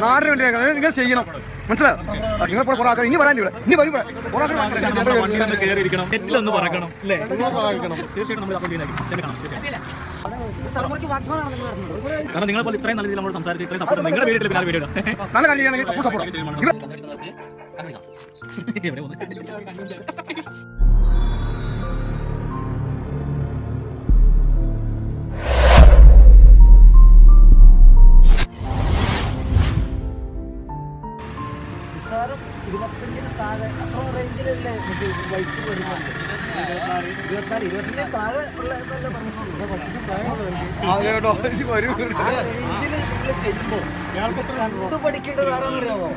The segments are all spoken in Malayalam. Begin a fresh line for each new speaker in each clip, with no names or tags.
നാടിന് വേണ്ടിയാണ് നിങ്ങൾ ചെയ്യണം. മനസ്സിലായോ? നിങ്ങൾ കുറെ ആൾക്കാർ ഇനി വരാൻ ഇവിടെ ഇനി വരും
നെറ്റിലൊന്ന് പറക്കണം അല്ലേ? കാരണം നിങ്ങളെ പോലെ ഇത്രയും നല്ല രീതിയിൽ നമ്മൾ സംസാരിച്ച് ഇത്രയും സപ്പോർട്ട് നിങ്ങളുടെ വീട്ടിൽ പിന്നെ വീഡിയോ
നല്ല കാര്യം ചെയ്യണമെങ്കിൽ സപ്പോർട്ട്
താഴെ അത്ര റേഞ്ചിലല്ലേ ബൈക്ക് വരുന്നുണ്ട്. 24 താഴെ ഉള്ള ചെയ്യുമ്പോൾ കണ്ടു പഠിക്കേണ്ട വേറെ അറിയാമോ?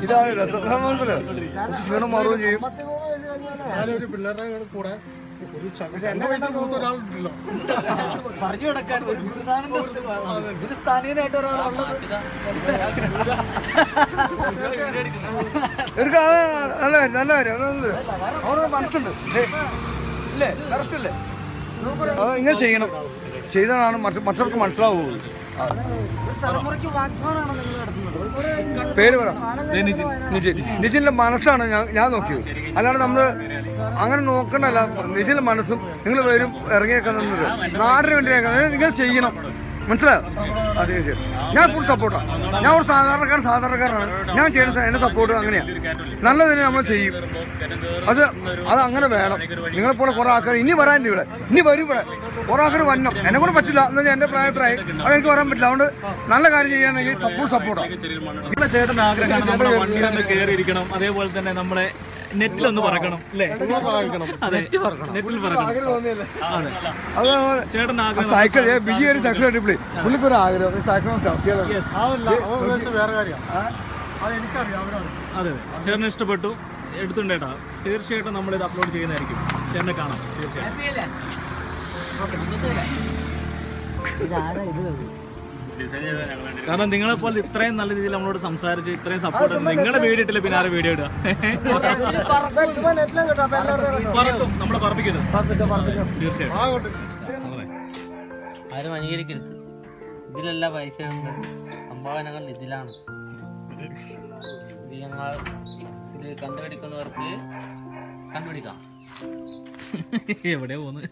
ഇതാണ് രസം. മാറുകയും ചെയ്യും.
ഞാനൊരു പിള്ളേരുടെ കൂടെ
പറഞ്ഞു കൊടുക്കാൻ ഒരു ഗുരുനാഥന്റെ ഒരു സ്ഥാനീയനായിട്ട് ഒരാളുള്ളത്.
നല്ല കാര്യം അവരുടെ മനസ്സുണ്ട് ഇല്ലേ? കറക്റ്റല്ലേ? അത് ഇങ്ങനെ ചെയ്യണം. ചെയ്താണ് മറ്റവർക്ക് മനസ്സിലാവുള്ളൂ.
തലമുറയ്ക്ക് വാഗ്ദാനമാണ് നിങ്ങൾ നടത്തുന്നത്.
പേര് പറ. നിജിന്റെ മനസ്സാണ് ഞാൻ നോക്കിയത്. അല്ലാണ്ട് നമ്മള് അങ്ങനെ നോക്കണ്ടല്ല. നിജിന്റെ മനസ്സും നിങ്ങൾ പേരും ഇറങ്ങിയേക്കാൻ നാടിന് വേണ്ടിയാണ് നിങ്ങൾ ചെയ്യണം. മനസ്സിലായോ? അതെ ശരി. ഞാൻ ഫുൾ സപ്പോർട്ടാണ്. ഞാൻ ഒരു സാധാരണക്കാരനാണ്. ഞാൻ ചെയ്യുന്ന എന്റെ സപ്പോർട്ട് അങ്ങനെയാണ്. നല്ലതിനെ നമ്മൾ ചെയ്യും. അത് അങ്ങനെ വേണം. നിങ്ങളെപ്പോലെ കുറെ ആൾക്കാർ ഇനി വരാൻ ഇവിടെ ഇനി വരും. ഇവിടെ കുറെ ആൾക്കാർ വരണം. എന്നെ കൂടെ പറ്റില്ല എന്ന് വെച്ചാൽ എന്റെ പ്രായത്തിലായി അത് എനിക്ക് വരാൻ പറ്റില്ല. അതുകൊണ്ട് നല്ല കാര്യം ചെയ്യാനെങ്കിൽ സപ്പോർട്ടാണ്.
ചേട്ടൻ്റെ ആഗ്രഹമാണ് നമ്മുടെ വണ്ടിയിലൊന്ന് കയറിയിരിക്കണം. അതേപോലെ തന്നെ നമ്മുടെ നെറ്റിലൊന്ന് പറക്കണം അല്ലേ? നെറ്റിൽ പറക്കണം. ചേട്ടൻ്റെ ആഗ്രഹം
സൈക്കിൾ ബിജി ഒരു സൈക്കിൾ അടിപൊളി. പുള്ളിക്കൊരു ആഗ്രഹം സൈക്കിൾ
അതെ ചേട്ടന് ഇഷ്ടപ്പെട്ടു എടുത്തുണ്ടേട്ടാ. തീർച്ചയായിട്ടും നമ്മളിത് അപ്ലോഡ് ചെയ്യുന്നതായിരിക്കും. ചേട്ടനെ കാണാം തീർച്ചയായിട്ടും. കാരണം നിങ്ങളെ പോലെ ഇത്രയും നല്ല രീതിയിൽ നമ്മളോട് സംസാരിച്ച് ഇത്രയും സപ്പോർട്ട് നിങ്ങളുടെ വീഡിയോ ഇട്ടില്ല പിന്നെ ആരെ വീഡിയോ ഇടുക? നമ്മളെ പറപ്പിക്കുന്നത് തീർച്ചയായിട്ടും.
ആരും അംഗീകരിക്കരുത്. ഇതിലല്ല പൈസ സംഭാവനകൾ ഇതിലാണ്. ഇത് ഞങ്ങൾ ഇത് കണ്ടുപിടിക്കുന്നവർക്ക് കണ്ടുപിടിക്കാം.
എവിടെയാ പോകുന്നത്?